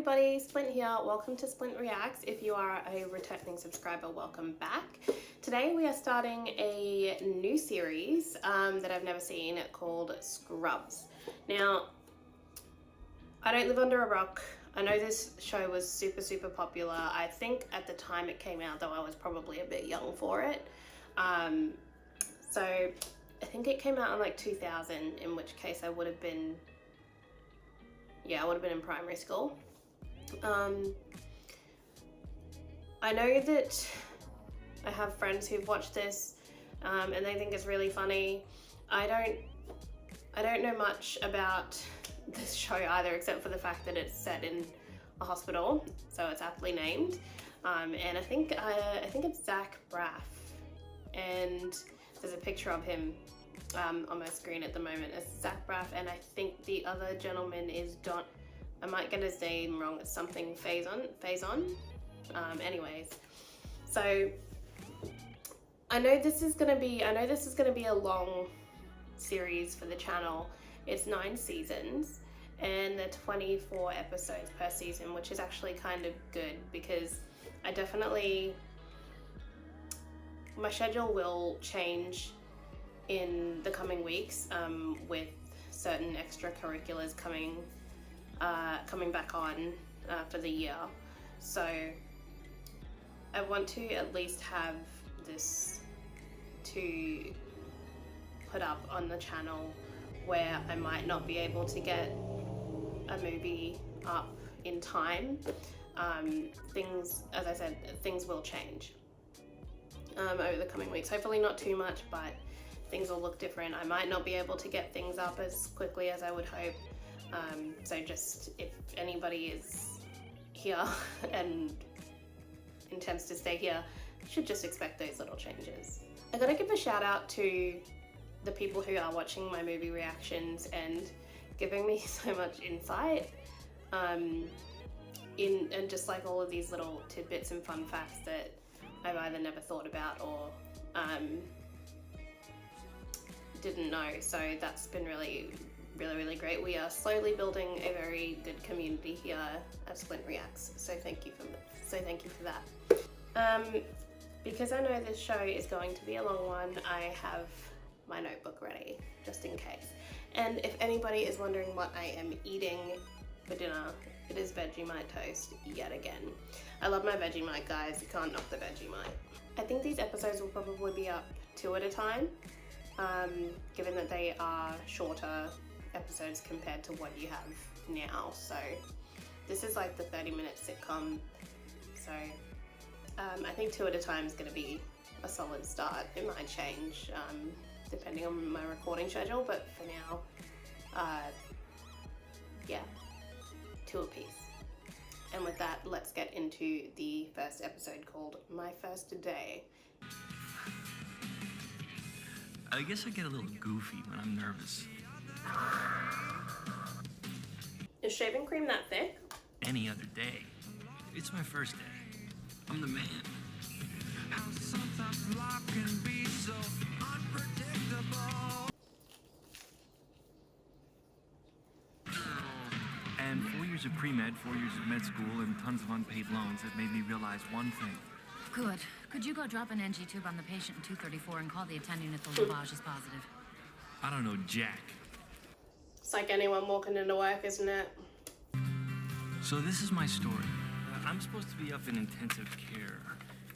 everybody, Splint here. Welcome to Splint Reacts. If you are a returning subscriber, welcome back. Today we are starting a new series that I've never seen called Scrubs. Now, I don't live under a rock. I know this show was super popular. I think at the time it came out, though, I was probably a bit young for it. So I think it came out in like 2000, in which case I would have been in primary school. I know that I have friends who've watched this and they think it's really funny. I don't know much about this show either, except for the fact that it's set in a hospital, so it's aptly named. And I think it's Zach Braff, and there's a picture of him on my screen at the moment. It's Zach Braff, and I think the other gentleman is I might get his name wrong. It's something Faison. Anyways, so I know this is gonna be a long series for the channel. It's 9 seasons and they're 24 episodes per season, which is actually kind of good because my schedule will change in the coming weeks with certain extracurriculars coming back on for the year. So I want to at least have this to put up on the channel where I might not be able to get a movie up in time. As I said, things will change over the coming weeks. Hopefully not too much, but things will look different. I might not be able to get things up as quickly as I would hope. So just if anybody is here and intends to stay here, should just expect those little changes. I gotta give a shout out to the people who are watching my movie reactions and giving me so much insight and just like all of these little tidbits and fun facts that I've either never thought about or didn't know. So that's been really great. We are slowly building a very good community here at Splint Reacts, so thank you for that. Because I know this show is going to be a long one, I have my notebook ready just in case. And if anybody is wondering what I am eating for dinner, it is Vegemite toast yet again. I love my Vegemite, guys. You can't knock the Vegemite. I think these episodes will probably be up 2 at a time, given that they are shorter episodes compared to what you have now. So this is like the 30-minute sitcom, so I think 2 at a time is going to be a solid start. It might change depending on my recording schedule, but for now, yeah, 2 apiece. And with that, let's get into the first episode called My First Day. I guess I get a little goofy when I'm nervous. Is shaving cream that thick? Any other day. It's my first day. I'm the man. How sometimes life can be so unpredictable. And 4 years of pre-med, 4 years of med school, and tons of unpaid loans have made me realize one thing. Good. Could you go drop an NG tube on the patient in 234 and call the attending if the lavage is positive? I don't know jack. It's like anyone walking into work, isn't it? So this is my story. I'm supposed to be up in intensive care.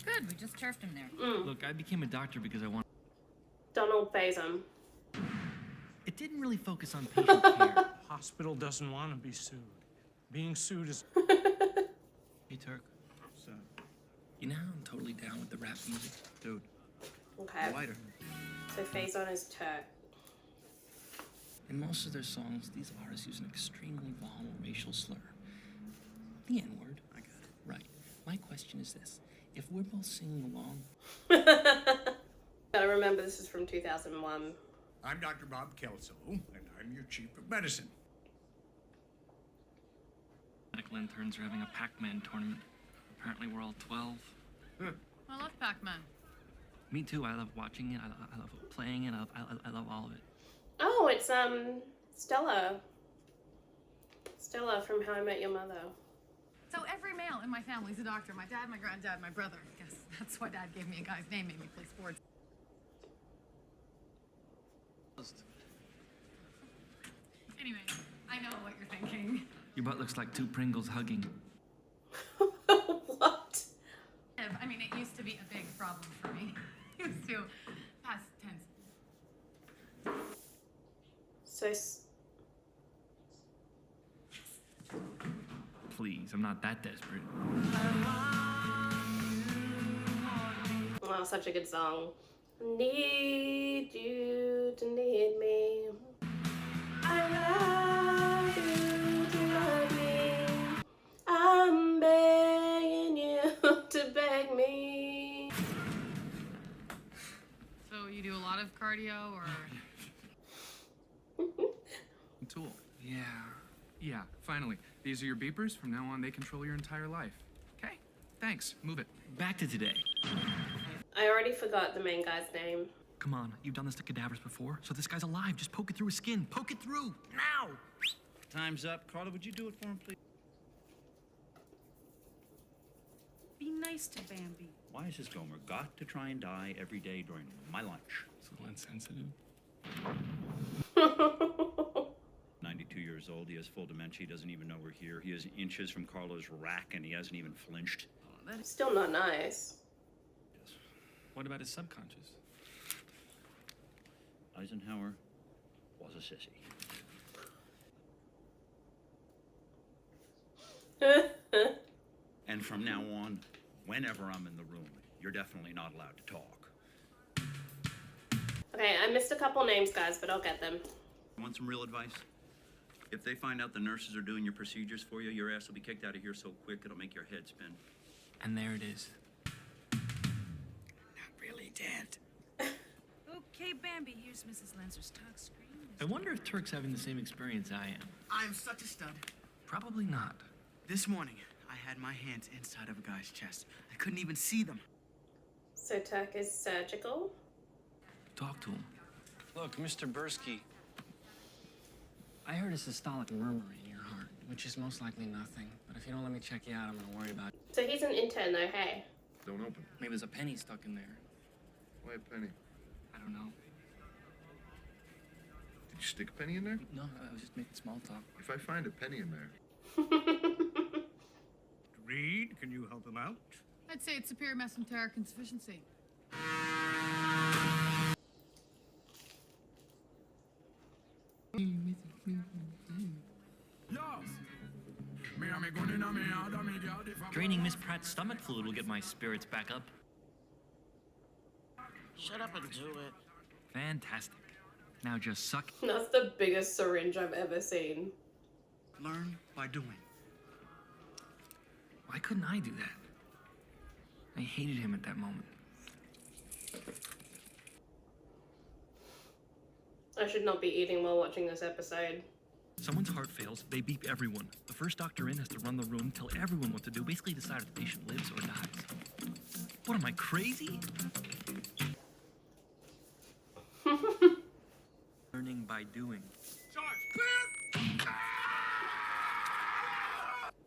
Good, we just turfed him there. Look, I became a doctor because I wanted... Donald Faison. It didn't really focus on patient care. Hospital doesn't want to be sued. Being sued is... Hey, Turk. So, you know how I'm totally down with the rap music? Dude. Okay. Lighter. So Faison is Turk. In most of their songs, these artists use an extremely volatile racial slur. The N-word. I got it. Right. My question is this. If we're both singing along... Gotta remember this is from 2001. I'm Dr. Bob Kelso, and I'm your chief of medicine. Medical interns are having a Pac-Man tournament. Apparently we're all 12. I love Pac-Man. Me too. I love watching it. I love playing it. I love all of it. Oh, it's Stella. Stella from How I Met Your Mother. So every male in my family is a doctor. My dad, my granddad, my brother. I guess that's why Dad gave me a guy's name, made me play sports. Anyway, I know what you're thinking. Your butt looks like two Pringles hugging. What? I mean, it used to be a big problem for me. Used to. Past tense. So, Please, I'm not that desperate. wow, such a good song. Need you to need me. I love you to love me. I'm begging you to beg me. So you do a lot of cardio, or? Tool. Yeah, finally. These are your beepers. From now on, they control your entire life. Okay? Thanks. Move it. Back to today. I already forgot the main guy's name. Come on, you've done this to cadavers before, so this guy's alive. Just poke it through his skin. Poke it through! Now! Time's up. Carla, would you do it for him, please? Be nice to Bambi. Why is this Gomer got to try and die every day during my lunch? It's a little insensitive. 92 years old. He has full dementia. He doesn't even know we're here. He is inches from Carla's rack, and he hasn't even flinched. Still not nice. What about his subconscious? Eisenhower was a sissy. And from now on, whenever I'm in the room, you're definitely not allowed to talk. Okay, I missed a couple names, guys, but I'll get them. Want some real advice? If they find out the nurses are doing your procedures for you, your ass will be kicked out of here so quick it'll make your head spin. And there it is. Not really dead. Okay, Bambi, here's Mrs. Lancer's tuck screen. I wonder if Turk's having the same experience I am. I'm such a stud. Probably not. This morning, I had my hands inside of a guy's chest. I couldn't even see them. So Turk is surgical. Talk to him. Look, Mr. Bursky, I heard a systolic murmur in your heart, which is most likely nothing. But if you don't let me check you out, I'm gonna worry about it. So he's an intern though, hey. Don't open. Maybe there's a penny stuck in there. Why a penny? I don't know. Did you stick a penny in there? No, I was just making small talk. If I find a penny in there, Reed, can you help him out? I'd say it's superior mesenteric insufficiency. Draining Miss Pratt's stomach fluid will get my spirits back up. Shut up and do it. Fantastic. Now just suck. That's the biggest syringe I've ever seen. Learn by doing. Why couldn't I do that? I hated him at that moment. I should not be eating while watching this episode. Someone's heart fails, they beep everyone. The first doctor in has to run the room, tell everyone what to do, basically decide if the patient lives or dies. What, am I crazy? Learning by doing.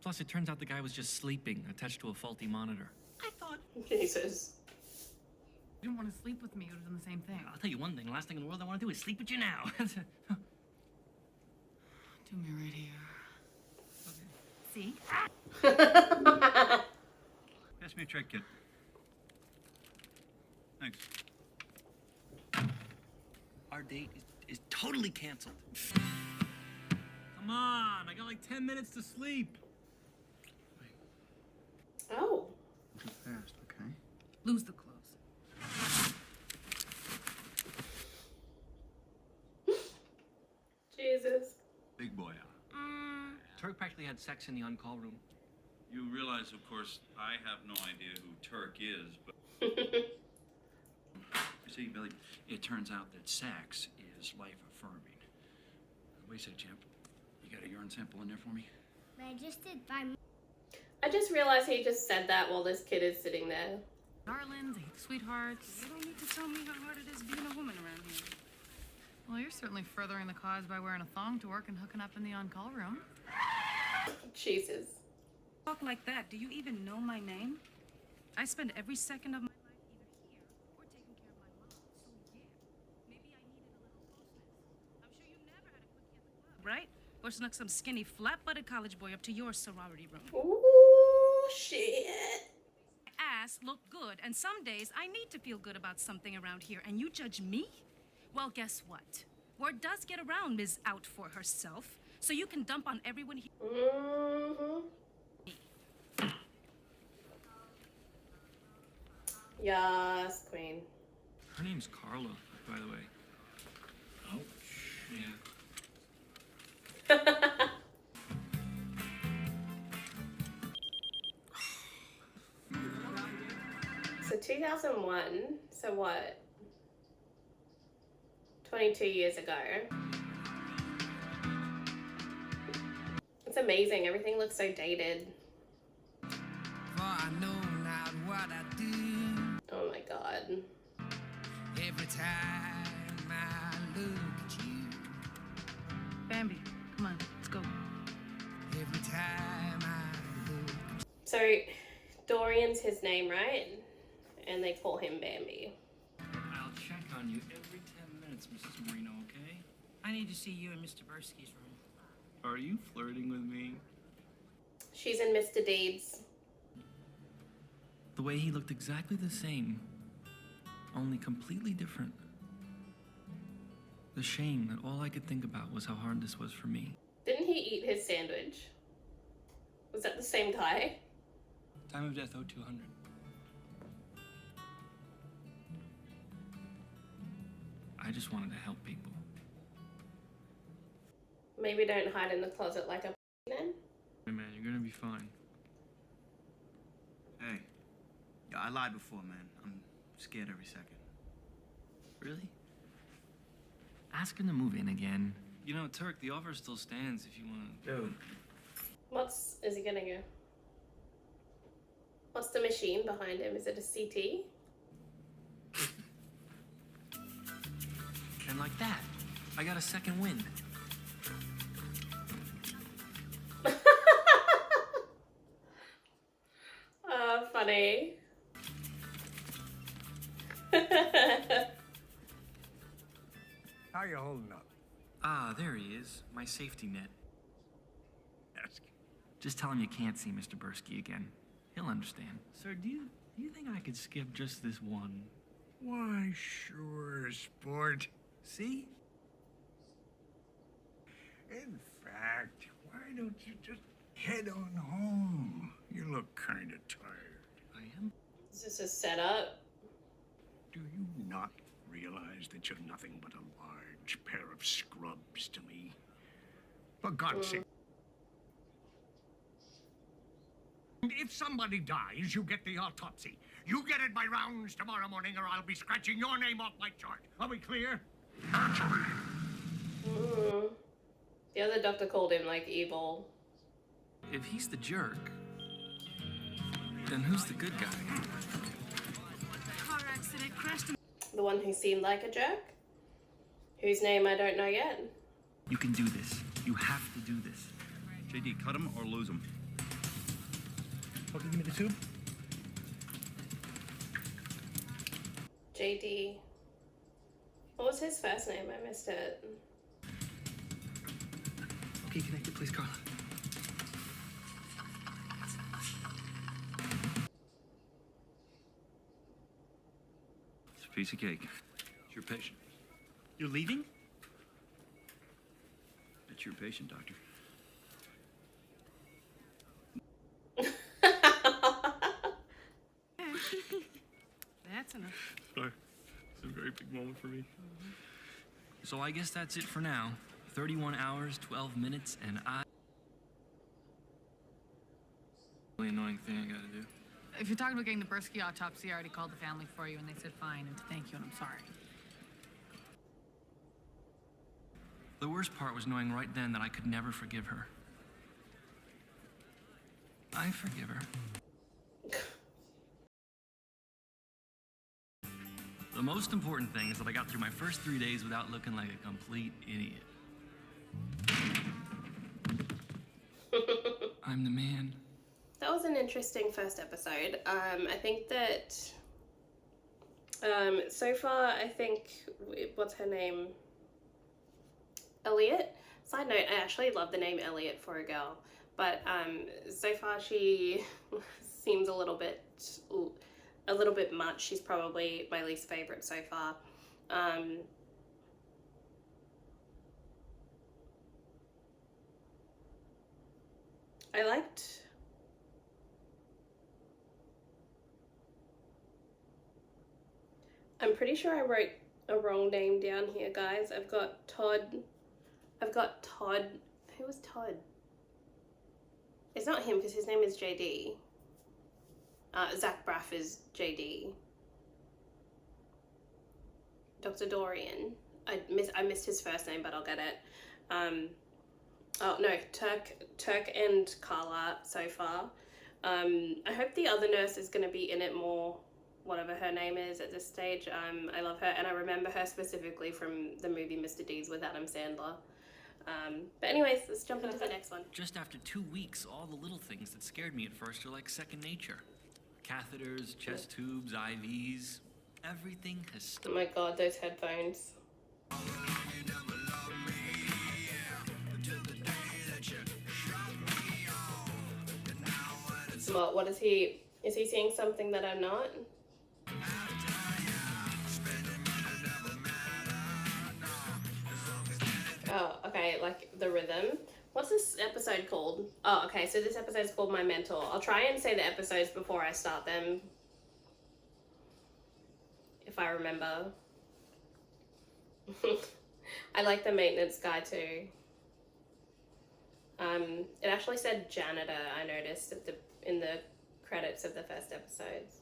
Plus, it turns out the guy was just sleeping, attached to a faulty monitor. Jesus. You didn't want to sleep with me, you would have done the same thing. I'll tell you one thing, the last thing in the world I want to do is sleep with you now. Do me right here. See? Pass me a check, kid. Thanks. Our date is totally canceled. Come on, I got like 10 minutes to sleep. Oh. Too fast, okay? Lose the clothes. Jesus. Big boy out. Turk practically had sex in the on-call room. You realize, of course, I have no idea who Turk is, but... You see, Billy, it turns out that sex is life-affirming. What do you say, champ? You got a urine sample in there for me? I just did 5 minutes. I just realized he just said that while this kid is sitting there. Darlings, sweethearts. You don't need to tell me how hard it is being a woman around here. Well, you're certainly furthering the cause by wearing a thong to work and hooking up in the on-call room. Jesus. Talk like that. Do you even know my name? I spend every second of my life either here or taking care of my mom. So yeah, maybe I needed a little closeness. I'm sure you never had a quickie at the club, right? Or snuck some skinny, flat-butted college boy up to your sorority room. Ooh, shit. Ass look good, and some days I need to feel good about something around here, and you judge me? Well, guess what? Word does get around Ms. Out for herself, so you can dump on everyone here. Mm-hmm. Yes, queen. Her name's Carla, by the way. Ouch. Yeah. So 2001, so what? 22 years ago. It's amazing, everything looks so dated. For I know not what I do. Oh my god. Every time I look at you. Bambi, come on, let's go. Every time I look. So Dorian's his name, right? And they call him Bambi. I'll check on you every 10 minutes, Mrs. Marino, okay? I need to see you in Mr. Bursky's room. Are you flirting with me? She's in Mr. Deeds. The way he looked exactly the same, only completely different. The shame that all I could think about was how hard this was for me. Didn't he eat his sandwich? Was that the same guy? Time of death 0200. I just wanted to help people. Maybe don't hide in the closet like a then. Hey man, you're gonna be fine. Hey. Yeah, I lied before, man. I'm scared every second. Really? Ask him to move in again. You know, Turk, the offer still stands if you want to. Dude. Is he gonna go? What's the machine behind him? Is it a CT? And like that, I got a second wind. Funny. How you holding up? Ah, there he is. My safety net. Ask. Just tell him you can't see Mr. Bursky again. He'll understand. Sir, do you think I could skip just this one? Why, sure, sport. See? In fact, why don't you just head on home? You look kind of tired. I am? Is this a setup? Do you not realize that you're nothing but a large pair of scrubs to me? For God's sake. And if somebody dies, you get the autopsy. You get it by rounds tomorrow morning, or I'll be scratching your name off my chart. Are we clear? The other doctor called him like evil. If he's the jerk, then who's the good guy? Car accident, crashed in. The one who seemed like a jerk? Whose name I don't know yet. You can do this. You have to do this. JD, cut him or lose him. Okay, give me the tube. JD. What was his first name? I missed it. Okay, connected, please, Carla. It's a piece of cake. It's your patient. You're leaving? It's your patient, doctor. That's enough. Sorry. It's a very big moment for me. So I guess that's it for now. 31 hours, 12 minutes, and I... Really annoying thing I gotta do. If you're talking about getting the Bursky autopsy, I already called the family for you, and they said fine, and to thank you, and I'm sorry. The worst part was knowing right then that I could never forgive her. I forgive her. The most important thing is that I got through my first 3 days without looking like a complete idiot. I'm the man. was an interesting first episode. I think that so far, I think, what's her name? Elliot. Side note, I actually love the name Elliot for a girl, but so far she seems a little bit much. She's probably my least favorite so far. I liked. I'm pretty sure I wrote a wrong name down here, guys. I've got Todd. Who was Todd? It's not him because his name is JD. Zach Braff is JD. Dr. Dorian. I missed his first name, but I'll get it. Oh no, Turk and Carla so far. I hope the other nurse is going to be in it more, whatever her name is at this stage. I love her, and I remember her specifically from the movie Mr. Deeds with Adam Sandler. But anyways, let's jump into the next one. Just after 2 weeks, all the little things that scared me at first are like second nature. Catheters, chest tubes, IVs, everything has Oh stopped. my god, those headphones. What is he seeing something that I'm not? Oh, okay, like the rhythm. What's this episode called? Oh, okay, so this episode is called My Mentor. I'll try and say the episodes before I start them, if I remember. I like the maintenance guy too. It actually said janitor, I noticed in the credits of the first episodes.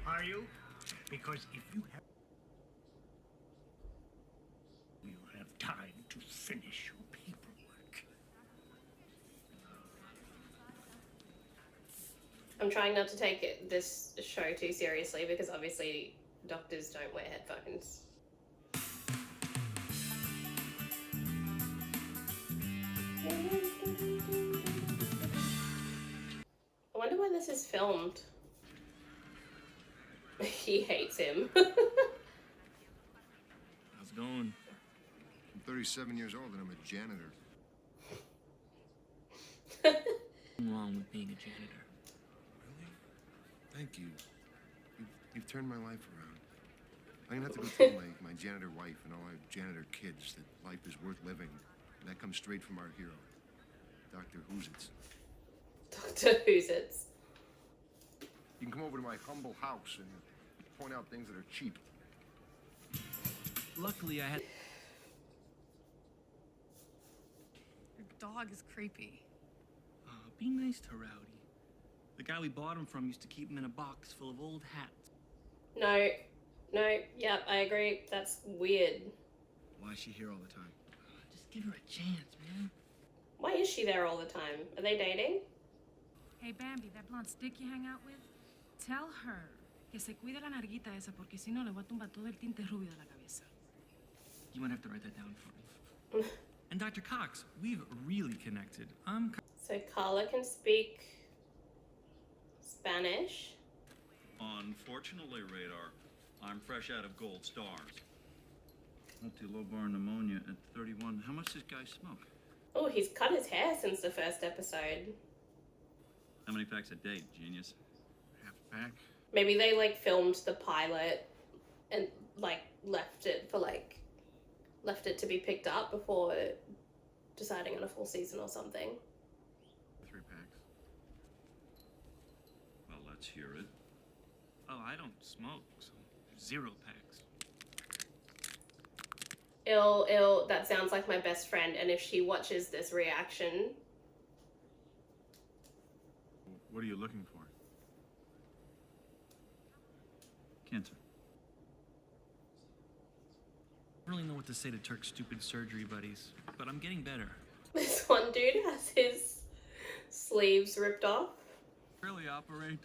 Are you? Because if you have... you have time to finish your paperwork. I'm trying not to take this show too seriously because obviously doctors don't wear headphones. I wonder where this is filmed. He hates him. How's it going? I'm 37 years old and I'm a janitor. Nothing wrong with being a janitor. Really? Thank you. You've turned my life around. I'm gonna have to go tell my janitor wife and all our janitor kids that life is worth living. And that comes straight from our hero, Dr. Whoozits. Dr. Whoozits. You can come over to my humble house and point out things that are cheap. Luckily, I had... Your dog is creepy. Be nice to Rowdy. The guy we bought him from used to keep him in a box full of old hats. No, yep, I agree. That's weird. Why is she here all the time? Just give her a chance, man. Why is she there all the time? Are they dating? Hey, Bambi, that blonde stick you hang out with, tell her que se cuide la narguita esa porque si no le voy a tumbar todo el tinte rubio de la cabeza. You might have to write that down for me. And Dr. Cox, we've really connected. So Carla can speak Spanish. Unfortunately, Radar, I'm fresh out of gold stars. Multi-lobar pneumonia at 31. How much does this guy smoke? Oh, he's cut his hair since the first episode. How many packs a day, genius? Half a pack. Maybe they like filmed the pilot and like left it to be picked up before deciding on a full season or something. 3 packs. Well, let's hear it. Oh, I don't smoke, so 0 packs. That sounds like my best friend, and if she watches this reaction... What are you looking for? Cancer. I don't really know what to say to Turk's stupid surgery buddies, but I'm getting better. This one dude has his sleeves ripped off. Really operate?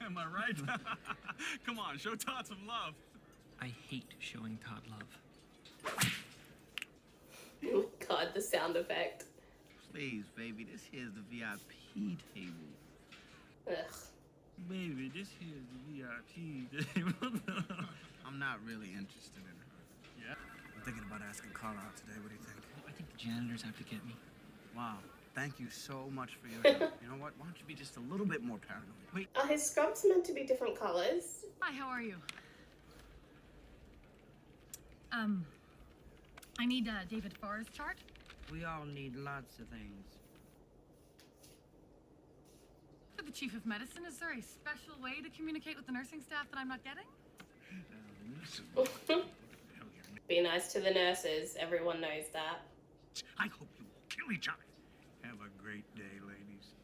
Am I right? Come on, show Todd some love. I hate showing Todd love. Oh God, the sound effect. Please, baby, this here's the VIP table. Ugh. Baby, this here's the VIP. I'm not really interested in her. Yeah? I'm thinking about asking Carla out today. What do you think? I think the janitors have to get me. Wow. Thank you so much for your help. You know what? Why don't you be just a little bit more paranoid? Wait. Are his scrubs meant to be different colors? Hi, how are you? I need David Farr's chart. We all need lots of things. For the chief of medicine, is there a special way to communicate with the nursing staff that I'm not getting? Be nice to the nurses. Everyone knows that. I hope you will kill each other. Have a great day, ladies.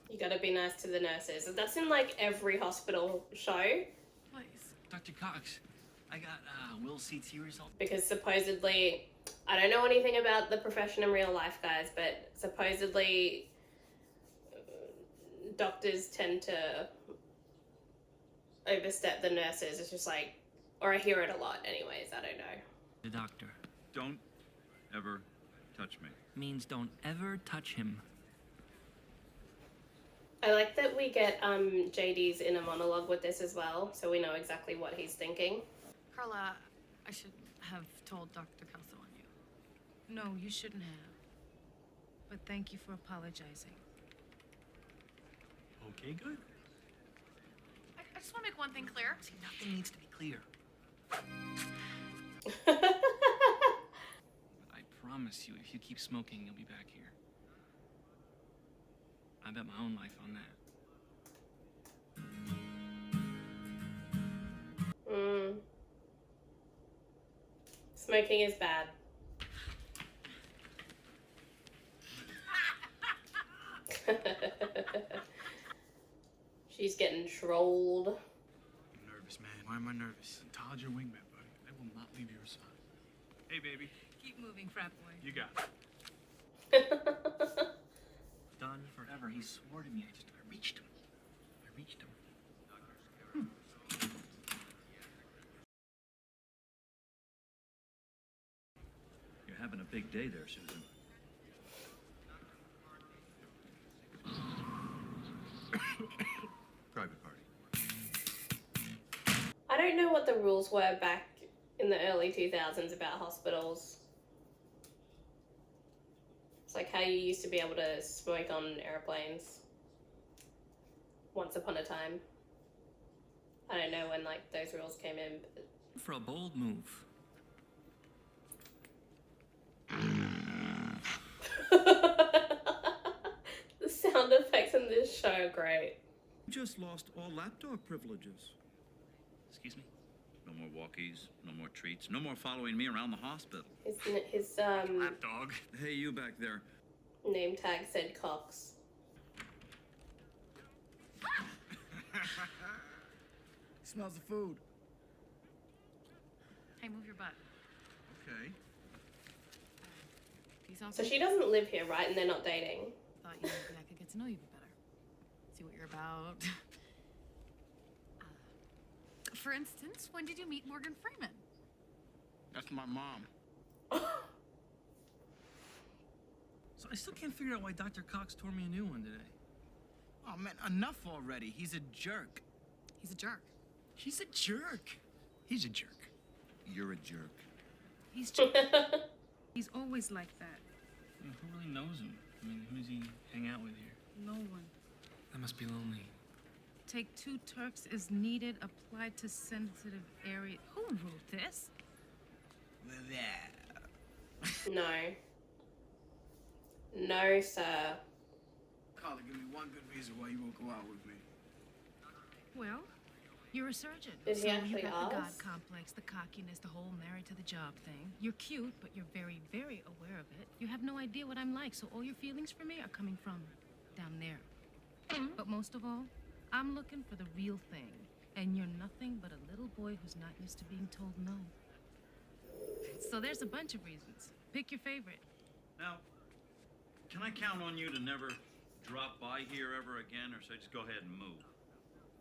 You gotta be nice to the nurses. That's in like every hospital show. Please. Dr. Cox, I got Will's CT result. Because supposedly, I don't know anything about the profession in real life, guys, but supposedly doctors tend to overstep the nurses. It's just like, or I hear it a lot anyways, I don't know. The doctor. Don't ever touch me. Means don't ever touch him. I like that we get JD's inner monologue with this as well, so we know exactly what he's thinking. Carla, I should have told Dr. Kelso on you. No, you shouldn't have. But thank you for apologizing. Okay, good. I just want to make one thing clear. See, nothing needs to be clear. I promise you, if you keep smoking, you'll be back here. I bet my own life on that. Smoking is bad. She's getting trolled. I'm nervous, man. Why am I nervous? Todd's your wingman, buddy. I will not leave your side. Hey, baby. Keep moving, frat boy. You got it. Done forever. He swore to me. I reached him. You're having a big day there, Susan. Private party. I don't know what the rules were back in the early 2000s about hospitals. It's like how you used to be able to smoke on airplanes once upon a time. I don't know when like those rules came in. For a bold move. The sound effects in this show are great. You just lost all lapdog privileges. Excuse me? No more walkies, no more treats, no more following me around the hospital. His Lapdog. Hey, you back there. name tag said Cox. Smells of food. Hey, move your butt. Okay. Peace off. So she doesn't live here, right? And they're not dating. Thought maybe I could get to know you a bit better. See what you're about. For instance, when did you meet Morgan Freeman? That's my mom. So I still can't figure out why Dr. Cox tore me a new one today. Oh, man, enough already. He's a jerk. He's a jerk. He's a jerk. He's a jerk. You're a jerk. He's he's always like that. Who really knows him? I mean, who does he hang out with here? No one. That must be lonely. Take 2 Turks is needed, applied to sensitive area. Who wrote this? No. No, sir. Carla, give me one good reason why you won't go out with me. Well, you're a surgeon. Did he so actually you got the God ask? complex, the cockiness, the whole married to the job thing. You're cute, but you're very, very aware of it. You have no idea what I'm like, so all your feelings for me are coming from down there. But most of all, I'm looking for the real thing. And you're nothing but a little boy who's not used to being told no. So there's a bunch of reasons. Pick your favorite. Now, can I count on you to never drop by here ever again, or should I just go ahead and move?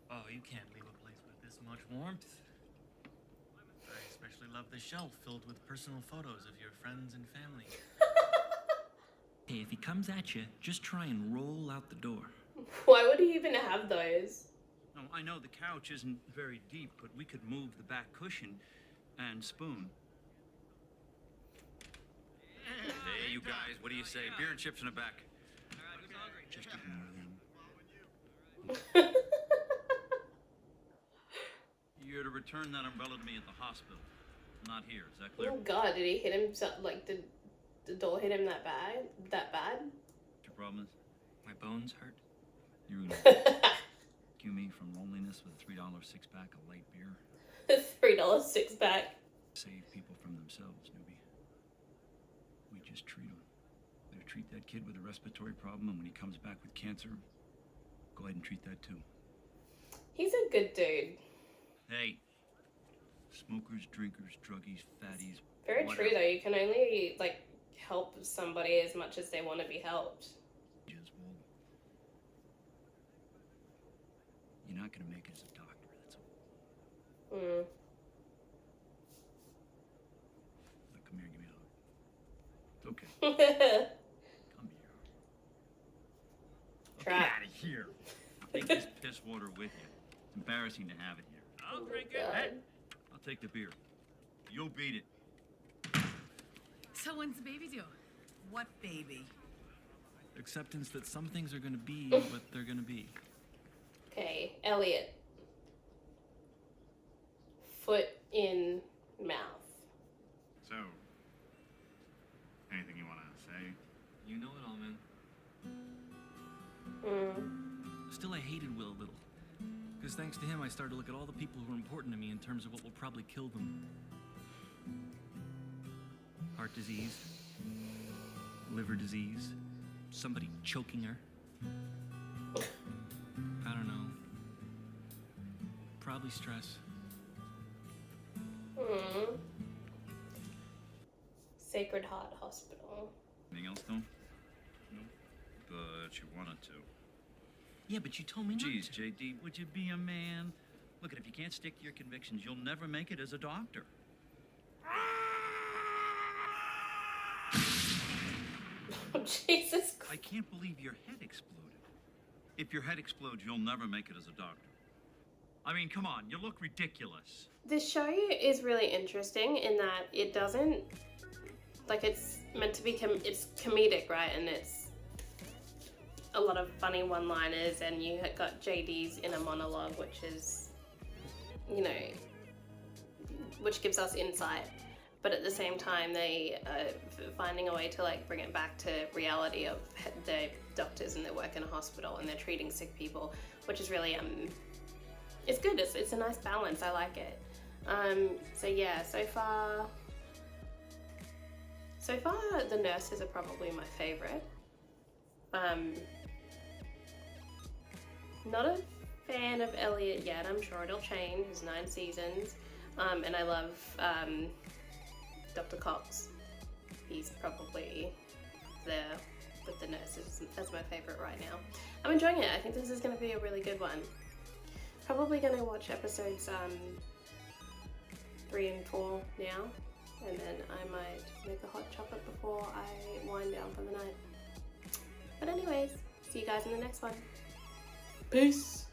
Oh, you can't leave a place with this much warmth. I especially love the shelf filled with personal photos of your friends and family. Hey, if he comes at you, just try and roll out the door. Why would he even have those? No, I know the couch isn't very deep, but we could move the back cushion and spoon. Hey, you guys, what do you say? Beer and chips in the back. Just ignore them. You're to return that umbrella to me at the hospital, not here. Is that clear? Oh God, did he hit him? Like, did the door hit him that bad? That bad? What your problem is? My bones hurt. You're gonna cue me from loneliness with a $3 six-pack of light beer. $3 six-pack. Save people from themselves, newbie. We just treat them. Better treat that kid with a respiratory problem, and when he comes back with cancer, go ahead and treat that too. He's a good dude. Hey, smokers, drinkers, druggies, fatties. Very whatever. true though. You can only like help somebody as much as they want to be helped. Just, well, you're not gonna make it as a doctor. That's all. Mm. Look, come here, give me a hug. It's okay. Come here. Try. Get out of here. Take this piss water with you. It's embarrassing to have it here. I'll drink it. Hey, I'll take the beer. You'll beat it. So when's the baby due? What baby? Acceptance that some things are gonna be what they're gonna be. Okay, Elliot. Foot in mouth. So, anything you want to say? You know it all, man. Still, I hated Will a little. Because thanks to him, I started to look at all the people who are important to me in terms of what will probably kill them. Heart disease, liver disease, somebody choking her. I don't know. Probably stress. Sacred Heart Hospital. Anything else, though? No. But you wanted to. Yeah, but you told me not Jeez, to. JD, would you be a man? Look, if you can't stick to your convictions, you'll never make it as a doctor. Jesus Christ. I can't believe your head exploded. If your head explodes, you'll never make it as a doctor. I mean, come on, you look ridiculous. This show is really interesting in that it doesn't, like, it's meant to be, it's comedic, right? And it's a lot of funny one-liners, and you got JD's inner monologue, which is, you know, which gives us insight. But at the same time, they are finding a way to like bring it back to reality of the doctors and they work in a hospital and they're treating sick people, which is really it's good. It's a nice balance. I like it. So yeah, so far the nurses are probably my favorite. Not a fan of Elliot yet. I'm sure it'll change. There's 9 seasons, and I love Dr. Cox. He's probably there with the nurses. That's my favorite right now. I'm enjoying it. I think this is going to be a really good one. Probably going to watch episodes 3 and 4 now, and then I might make a hot chocolate before I wind down for the night. But anyways, see you guys in the next one. Peace!